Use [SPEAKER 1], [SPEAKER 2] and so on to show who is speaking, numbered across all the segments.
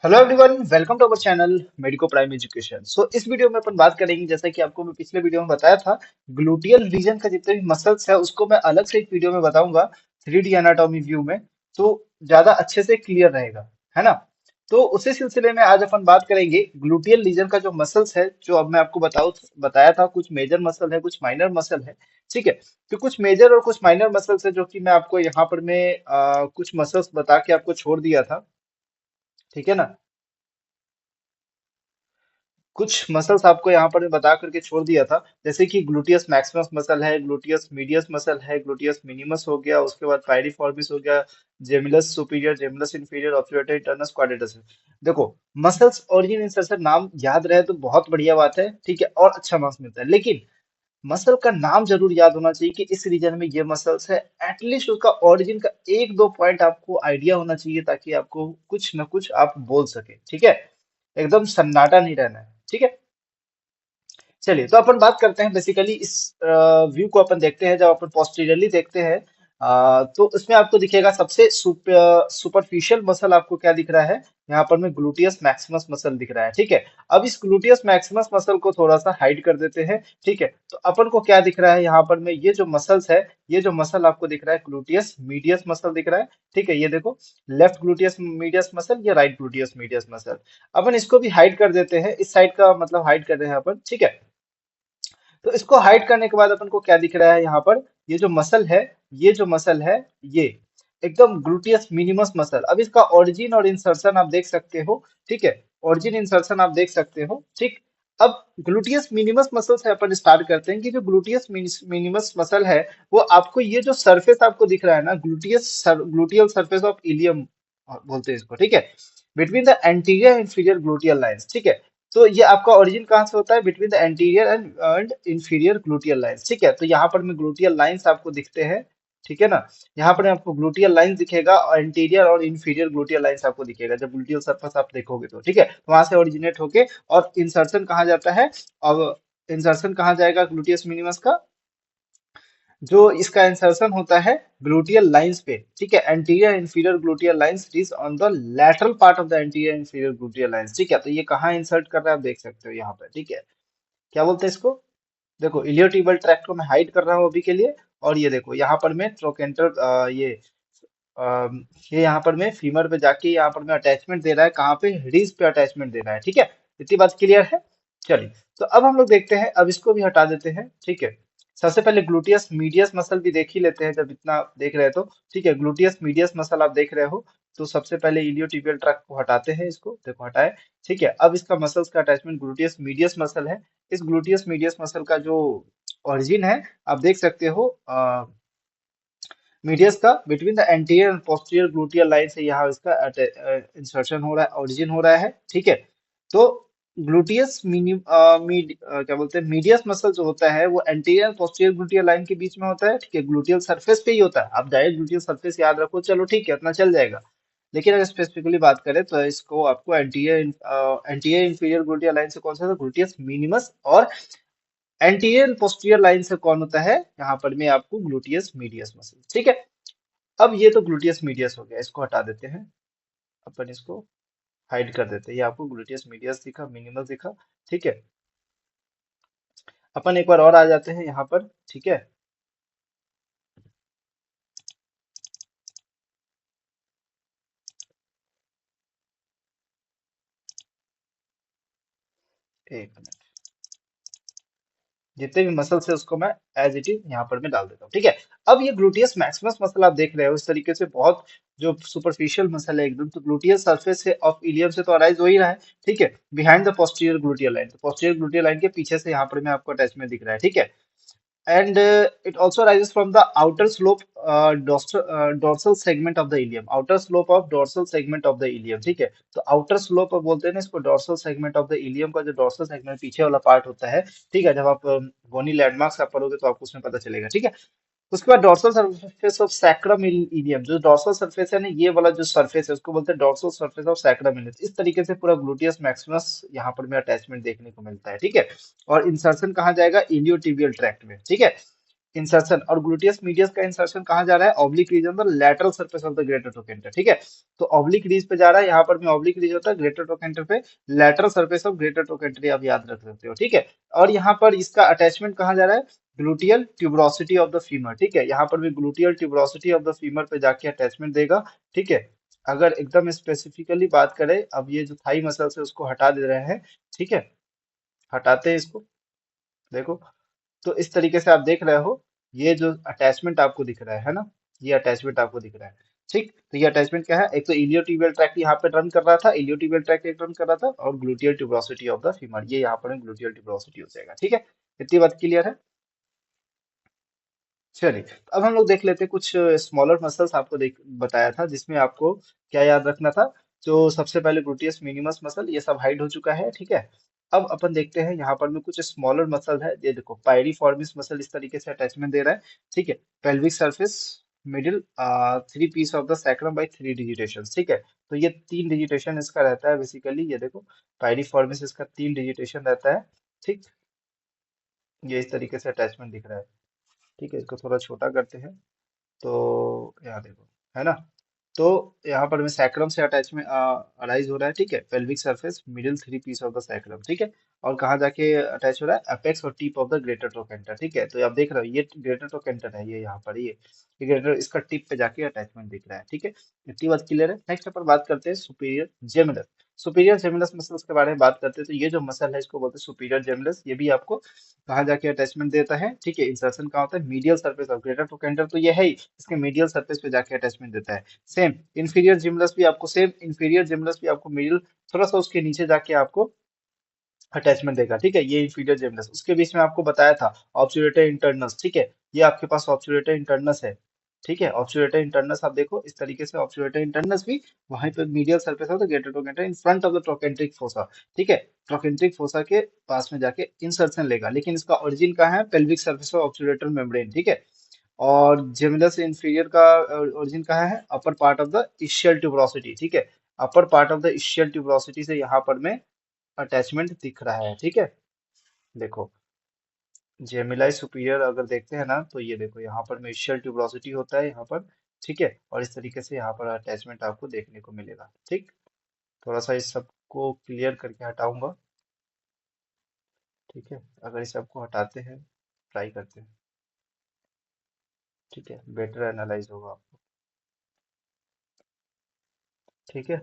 [SPEAKER 1] Hello everyone, welcome to our channel medico prime education. इस video में अपन बात करेंगे, जैसा कि आपको मैं पिछले वीडियो में बताया था, ग्लूटियल रीजन का जितने भी मसल्स है उसको मैं अलग से एक वीडियो में बताऊंगा, 3D एनाटॉमी व्यू में। तो ज्यादा अच्छे से क्लियर रहेगा, है ना। तो उसी सिलसिले में आज अपन बात करेंगे ग्लूटियल रीजन का जो मसल्स है, जो अब मैं आपको बताया था, कुछ मेजर मसल है, कुछ माइनर मसल है। ठीक है। तो कुछ मेजर और कुछ माइनर मसल्स है, जो कि मैं आपको यहाँ पर मैं कुछ मसल्स बता के आपको छोड़ दिया था। ठीक है ना। कुछ मसल्स आपको यहाँ पर मैं बता करके छोड़ दिया था, जैसे कि ग्लूटियस मैक्सिमस मसल है, ग्लूटियस मीडियस मसल है, ग्लूटियस मिनिमस हो गया, उसके बाद पायरिफॉर्मिस हो गया, gemellus superior, gemellus inferior, obturator internus, quadratus. देखो, मसल्स ओरिजिन इंसर्शन नाम याद रहे तो बहुत बढ़िया बात है, ठीक है, और अच्छा मार्क्स मिलता है। लेकिन मसल का नाम जरूर याद होना चाहिए कि इस रीजन में ये मसल्स है। एटलीस्ट उसका ओरिजिन का एक दो पॉइंट आपको आइडिया होना चाहिए, ताकि आपको कुछ ना कुछ आप बोल सके। ठीक है, एकदम सन्नाटा नहीं रहना है। ठीक है। चलिए, तो अपन बात करते हैं बेसिकली इस व्यू को अपन देखते हैं। जब अपन पोस्टीरियरली देखते हैं, तो इसमें आपको दिखेगा सबसे सुपरफिशियल मसल आपको क्या दिख रहा है। यहाँ पर में ग्लूटियस मैक्सिमस मसल दिख रहा है। ठीक है। अब इस ग्लूटियस मैक्सिमस मसल को थोड़ा सा हाइड कर देते हैं। ठीक है। तो अपन को क्या दिख रहा है यहाँ पर में, ये जो मसल्स है, ये जो मसल आपको दिख रहा है, ग्लूटियस मीडियस मसल दिख रहा है। ठीक है, ये देखो, लेफ्ट ग्लूटियस मीडियस मसल, ये राइट ग्लूटियस मीडियस मसल। अपन इसको भी हाइड कर देते हैं, इस साइड का मतलब हाइड कर रहे हैं अपन। ठीक है। तो इसको हाइड करने के बाद अपन को क्या दिख रहा है यहाँ पर, ये जो मसल है, ये जो मसल है, ये एकदम ग्लूटियस मिनिमस मसल। अब इसका ओरिजिन और इंसर्शन आप देख सकते हो। ठीक है, ओरिजिन इंसर्शन आप देख सकते हो। ठीक। अब ग्लूटियस मिनिमस मसल से अपन स्टार्ट करते हैं कि जो ग्लूटियस मिनिमस मसल है, वो आपको ये जो सरफेस आपको दिख रहा है ना, ग्लूटियल सरफेस ऑफ इलियम बोलते हैं इसको। ठीक है, between the anterior inferior gluteal lines. ठीक है। तो ये आपका ओरिजिन कहाँ से होता है, between the anterior and inferior gluteal lines. ठीक है। तो यहाँ पर में ग्लूटियल लाइंस आपको दिखते हैं। ठीक है ना। यहाँ पर आपको ग्लूटियल लाइंस दिखेगा, और एंटीरियर और इंफीरियर ग्लूटियल लाइंस आपको दिखेगा जब ग्लूटियल सरफेस आप देखोगे तो। ठीक है, तो वहां से ओरिजिनेट होके और इंसर्शन कहाँ जाता है। अब इंसर्शन कहाँ जाएगा ग्लूटियस मिनिमस का, जो इसका इंसर्शन होता है ग्लूटियल लाइंस पे। ठीक है, anterior inferior gluteal lines is on the lateral part of the anterior inferior gluteal lines. ठीक है, तो ये कहाँ इंसर्ट कर रहा है आप देख सकते हो यहाँ पे। ठीक है, क्या बोलते हैं इसको, देखो, इलियोटिबल ट्रैक्ट को मैं हाइड कर रहा हूँ अभी के लिए। और ये देखो, यहाँ पर मैं ट्रोकेंटर ये यहाँ पर मैं फीमर पे जाके यहाँ पर मैं अटैचमेंट दे रहा है, कहाँ पे, रिज पे अटैचमेंट दे रहा है। ठीक है, इतनी बात क्लियर है। चलिए, तो अब हम लोग देखते हैं, अब इसको भी हटा देते हैं। ठीक है, सबसे पहले ग्लूटियस मीडियस मसल भी देख ही लेते हैं, जब इतना देख रहे हैं तो। ठीक है, ग्लूटियस मीडियस मसल आप देख रहे हो, तो सबसे पहले इलियोटिबियल ट्रैक्ट को हटाते हैं, इसको देखो हटाए। ठीक है, अब इसका मसल्स का अटैचमेंट ग्लूटियस मीडियस मसल है। इस ग्लूटियस मीडियस मसल का जो ओरिजिन है, आप देख सकते हो, मीडियस का between the anterior and posterior gluteal line से यहाँ इसका इंसर्शन हो रहा है, ओरिजिन हो रहा है। ठीक है। तो ग्लूटियस क्या बोलते हैं, मीडियस मसल जो होता है वो एंटीरियर पोस्टीरियर ग्लूटियल लाइन के बीच में होता है। ठीक है, ग्लूटियल सरफेस पे ही होता है। आप डायरेक्ट ग्लूटियल सरफेस याद रखो, चलो ठीक है, उतना चल जाएगा। लेकिन अगर स्पेसिफिकली बात करें तो इसको आपको एंटीरियर इंफीरियर ग्लूटियल लाइन से कौन सा था, ग्लूटियस मिनिमस। और एंटीरियर पोस्टीरियर लाइन से कौन होता है यहाँ पर में आपको, ग्लूटियस मीडियस मसल। ठीक है। अब ये तो ग्लूटियस मीडियस हो गया, इसको हटा देते हैं। अपन इसको हाइड कर देते हैं, ये आपको ग्लूटियस मीडियस दिखा, मिनिमस दिखा। ठीक है। अपन एक बार और आ जाते हैं यहाँ पर। ठीक है, एक मिनट, जितने भी मसल्स है उसको मैं एज इट इज यहाँ पर मैं डाल देता हूँ। ठीक है। अब ये ग्लूटियस मैक्सिमस मसल आप देख रहे हो, इस तरीके से बहुत जो सुपरफिशियल मसल है एकदम, तो ग्लूटियस सरफेस से ऑफ इलियम से तो अराइज हो ही रहा है। ठीक है, behind the posterior gluteal line, तो पोस्टीरियर ग्लूटियल लाइन के पीछे से यहाँ पर मैं आपको अटैचमेंट दिख रहा है। ठीक है। And it also arises from the outer slope dorsal segment of the ilium, outer slope of dorsal segment of the ilium। ठीक है, तो outer slope बोलते हैं ना इसको, dorsal segment of the ilium का जो dorsal segment पीछे वाला पार्ट होता है। ठीक है, जब आप बोनी लैंडमार्क्स आप पढ़ोगे तो आपको उसमें पता चलेगा। ठीक है, उसके बाद dorsal surface of sacrum ilium, जो डॉर्सल सरफेस है ना, ये वाला जो सरफेस है उसको बोलते हैं dorsal surface of sacrum ilium. इस तरीके से पूरा ग्लूटियस मैक्सिमस यहाँ पर में अटैचमेंट देखने को मिलता है। ठीक है, और इंसर्शन कहाँ जाएगा, इलियोटिबियल ट्रैक्ट में। ठीक है, इंसर्शन, और ग्लूटियस मीडियस का इंसर्शन कहाँ जा रहा है, oblique region the lateral surface of the greater trochanter, ठीक है। तो ऑब्लिक रीज पे जा रहा है, यहाँ पर भी ऑब्लिक रीज होता है ग्रेटर ट्रोकेंटर पे, lateral surface of greater trochanter आप याद रख सकते हो, ठीक है। और यहाँ पर इसका अटैचमेंट कहाँ जा रहा है, gluteal tuberosity of the femur, ठीक है। यहाँ पर भी gluteal tuberosity of the femur पे जाके अटैचमेंट देगा, ठीक है। अगर एकदम स्पेसिफिकली बात करें, अब ये जो थाई मसल्स है उसको हटा दे रहे हैं, ठीक है, हटाते हैं इसको, देखो। तो इस तरीके से आप देख रहे हो, ये जो अटैचमेंट आपको दिख रहा है ना, ये अटैचमेंट आपको दिख रहा है, ठीक। तो ये अटैचमेंट क्या है, एक तो इलियोटिबियल ट्रैक्ट यहाँ पे रन कर रहा था, इलियोटिबियल ट्रैक्ट एक रन कर रहा था, और gluteal tuberosity of the femur, ये यहाँ पर ग्लूटियल ट्यूबरोसिटी हो जाएगा, ठीक है। इतनी बात क्लियर है। चलिए, तो अब हम लोग देख लेते हैं कुछ स्मॉलर मसल्स, आपको देख बताया था जिसमें आपको क्या याद रखना था। तो सबसे पहले ग्लूटियस मिनिमस मसल, ये सब हाइड हो चुका है, ठीक है। अब अपन देखते हैं यहाँ पर में कुछ स्मॉलर मसल है, ये देखो पायरिफॉर्मिस मसल इस तरीके से अटैचमेंट दे रहा है, ठीक है। Pelvic surface middle three piece of the sacrum by three digitation, ठीक है। तो ये तीन डिजिटेशन इसका रहता है बेसिकली, ये देखो पायरिफॉर्मिस इसका तीन डिजिटेशन रहता है, ठीक। ये इस तरीके से अटैचमेंट दिख रहा है, ठीक है। इसको थोड़ा छोटा करते हैं, तो यहाँ देखो, है ना। तो यहाँ पर में सैक्रम से अटैचमेंट अराइज हो रहा है, ठीक है। Pelvic surface middle three piece of the sacrum, ठीक है। और कहाँ जाके अटैच हो रहा है, अपेक्स और tip of the greater trochanter, ठीक है। तो आप देख रहे हो ये ग्रेटर ट्रोकेंटर है, ये यहाँ पर ये ग्रेटर, इसका टिप पे जाके अटैचमेंट दिख रहा है, ठीक है। इतनी बात क्लियर है। नेक्स्ट अपन बात करते हैं सुपीरियर जेमिनस। सुपीरियर जेमिनस मसल्स के बारे में बात करते हैं, तो ये जो मसल है इसको बोलते हैं सुपीरियर जेमिनस, ये भी आपको कहाँ जाके अटैचमेंट देता है, ठीक है। इंसर्शन कहाँ होता है, medial surface of greater trochanter, तो ये है ही, इसके मीडियल सरफेस पे जाके अटैचमेंट देता है। सेम इंफीरियर जिमलस भी आपको, सेम इंफीरियर जिमलस भी आपको मिडिल, थोड़ा सा उसके नीचे जाके आपको अटैचमेंट देगा, ठीक है। ये इंफीरियर जिमलस, उसके बीच में आपको बताया था ऑब्चुलेटर इंटरनस, ठीक है। ये आपके पास ऑब्चुलेटर इंटरनस है, ठीक है। ऑब्चुलेटर इंटरनस आप देखो इस तरीके से, ऑब्चुलेटर इंटरनस भी वहीं पे medial surface of the greater trochanter in front of the trochanteric fossa, ठीक है। ट्रोकेंट्रिक फोसा के पास में जाके इंसर्शन लेगा, लेकिन इसका ओरिजिन कहाँ है, पेल्विक सरफेस ऑफ ऑब्चुलेटर मेम्ब्रेन, ठीक है। और जेमिनस इंफीरियर का ओरिजिन कहाँ है, upper part of the essential tuberosity, ठीक है। Upper part of the essential tuberosity से यहाँ पर में अटैचमेंट दिख रहा है, ठीक है। देखो जेमिलाई सुपीरियर अगर देखते हैं ना, तो ये देखो यहाँ पर में इशियल ट्यूबरोसिटी होता है यहाँ पर, ठीक है। और इस तरीके से यहाँ पर अटैचमेंट आपको देखने को मिलेगा, ठीक। थोड़ा सा इस सबको क्लियर करके हटाऊंगा, ठीक है। अगर इस सबको हटाते हैं, ट्राई करते हैं, ठीक है, बेटर एनालाइज होगा आपको, ठीक है।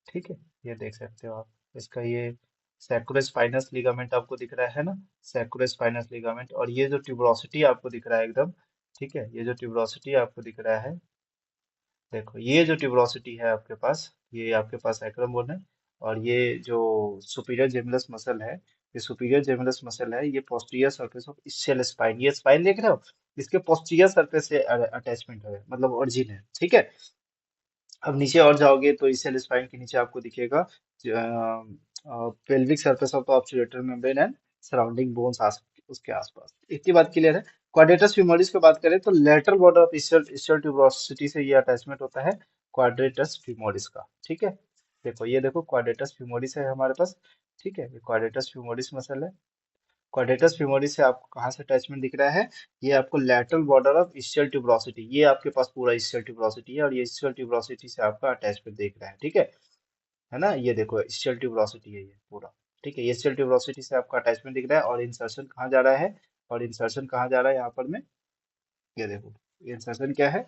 [SPEAKER 1] ठीक है, ये देख सकते हो आप, इसका ये सैक्रोस्पाइनस लिगामेंट आपको दिख रहा है ना, सैक्रोस्पाइनस लिगामेंट, और ये जो ट्यूबरोसिटी आपको दिख रहा है एकदम, ठीक है। ये जो ट्यूबरोसिटी आपको दिख रहा है, देखो ये जो ट्यूबरोसिटी है आपके पास, ये आपके पास सैक्रम बोन है। और ये जो सुपीरियर जेमिनस मसल है, ये सुपीरियर जेमिनस मसल है, ये posterior surface of ischial spine, ये स्पाइन देख रहे हो, इसके पोस्टीरियर सरफेस से अटैचमेंट है, मतलब ओरिजिन है, ठीक है। अब नीचे और जाओगे तो इससेल स्पाइन के नीचे आपको दिखेगा pelvic surface of the obturator membrane and surrounding bones उसके आसपास। इतनी बात क्लियर है। क्वाड्रेटस फ्यूमोरिस की बात करें तो lateral border of ischial tuberosity से ये अटैचमेंट होता है क्वाड्रेटस फ्यूमोरिस का, ठीक है। देखो ये देखो क्वाड्रेटस फ्यूमोरिस है हमारे पास, ठीक है। ये क्वाड्रेटस फ्यूमोरिस मसल है। क्वाड्रेटस फ्यूमोरिस से आपको कहाँ से अटैचमेंट दिख रहा है, ये आपको lateral border of ischial tuberosity, ये आपके पास पूरा ischial ट्यूबरोसिटी है, और ये ischial ट्यूबरोसिटी से आपका अटैचमेंट देख रहा है, ठीक है ना। ये देखो ischial ट्यूबरोसिटी है ये पूरा, ठीक है। ये ischial ट्यूबरोसिटी से आपका अटैचमेंट दिख रहा है, और इंसर्शन कहाँ जा रहा है, और इंसर्शन कहाँ जा रहा है यहाँ पर में, ये देखो ये इंसर्शन क्या है,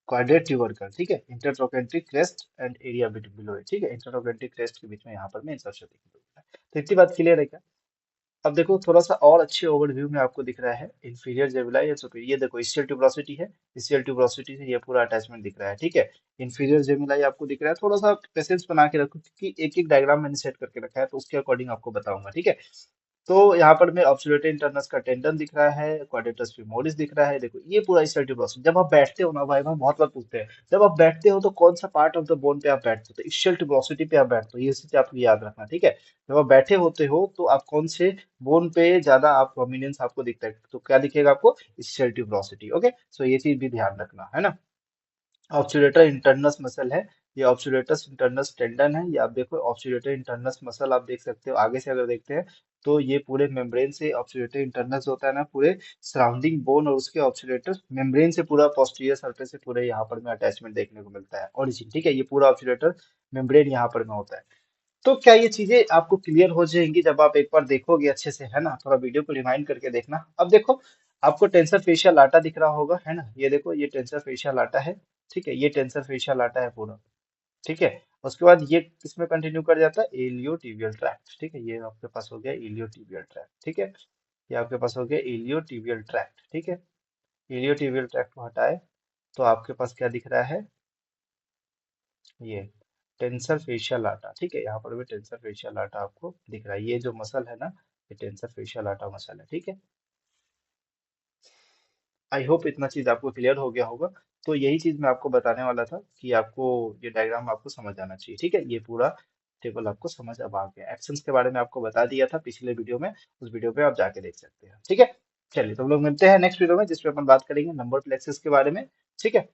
[SPEAKER 1] क्वाड्रेट ट्यूबरकल, ठीक है। Intertrochanteric crest and area below है, ठीक है। इंटरट्रोकेंट्रिक क्रेस्ट के बीच में यहाँ पर में इंसर्शन दिख रहा है। तो इतनी बात क्लियर है क्या। अब देखो थोड़ा सा और अच्छे ओवरव्यू में आपको दिख रहा है इंफीरियर जेबुलाई या सुपीरियर, ये देखो इसशियल ट्यूबरोसिटी है, इसशियल ट्यूबरोसिटी से ये पूरा अटैचमेंट दिख रहा है, ठीक है। इंफीरियर जेबुलाई आपको दिख रहा है, थोड़ा सा पेशेंस बना के रखो क्योंकि एक एक डायग्राम मैंने सेट करके रखा है, तो उसके अकॉर्डिंग आपको बताऊंगा, ठीक है। तो यहाँ पर में ऑब्सुलेटर इंटरनस का टेंडन दिख रहा है, क्वाड्रेटस फीमोरिस दिख रहा है, देखो ये पूरा इसल्टिव प्रोसेस। जब आप बैठते हो ना भाई, मैं बहुत बार पूछते हैं, जब आप बैठते हो तो कौन सा पार्ट ऑफ द बोन पे आप बैठते हो, तो इसशियल ट्यूबरोसिटी पे आप बैठते हो, ये चीज आपको याद रखना, ठीक है। जब आप बैठे होते हो तो आप कौन से बोन पे ज्यादा आप प्रोमिनेंस आपको दिखता है, तो क्या दिखेगा आपको, इसशियल ट्यूबरोसिटी, ओके। सो ये चीज भी ध्यान रखना है ना। ऑब्चुलेटर इंटरनस मसल है, ये ऑब्सुलेटस इंटरनस टेंडन है, ये आप देखो ऑब्सुलेटर इंटरनस मसल आप देख सकते हो। आगे से अगर देखते हैं तो ये पूरे मेम्ब्रेन से ऑब्सुलेटर इंटरनस होता है ना, पूरे सराउंडिंग बोन और उसके ऑब्सुलेटर मेम्ब्रेन से पूरा पोस्टीरियर सरफेस से पूरे यहाँ पर में अटैचमेंट देखने को मिलता है ओरिजिन, ठीक है। ये पूरा ऑब्सुलेटर मेम्ब्रेन यहाँ पर में होता है। तो क्या ये चीजें आपको क्लियर हो जाएंगी जब आप एक बार देखोगे अच्छे से, है ना? थोड़ा वीडियो को रिमाइंड करके देखना। अब देखो, आपको टेंसर फेशियल लाटा दिख रहा होगा, है ना? ये देखो, ये टेंसर फेशियल लाटा है, ठीक है। ये टेंसर फेशियल लाटा है पूरा, ठीक है। उसके बाद ये किसमें कंटिन्यू कर जाता है? इलियोटिबियल ट्रैक्ट, ठीक है। ये आपके पास हो गया इलियोटिबियल ट्रैक्ट, ठीक है। ये आपके पास हो गया इलियोटिबियल ट्रैक्ट, ठीक है। इलियोटिबियल ट्रैक्ट को हटाए तो आपके पास क्या दिख रहा है? ये टेंसर फेशियल आटा, ठीक है। यहाँ पर भी टेंसर फेशियल आटा आपको दिख रहा है। ये जो मसल है ना, ये टेंसर फेशियल आटा मसल है, ठीक है। आई होप इतना चीज आपको क्लियर हो गया होगा। तो यही चीज मैं आपको बताने वाला था कि आपको ये डायग्राम आपको समझ आना चाहिए, ठीक है। ये पूरा टेबल आपको समझ अब आ गया। एक्शंस के बारे में आपको बता दिया था पिछले वीडियो में, उस वीडियो पे आप जाके देख सकते हैं, ठीक है। चलिए तो हम लोग मिलते हैं नेक्स्ट वीडियो में, जिसपे अपन बात करेंगे नंबर प्लेक्सेस के बारे में, ठीक है।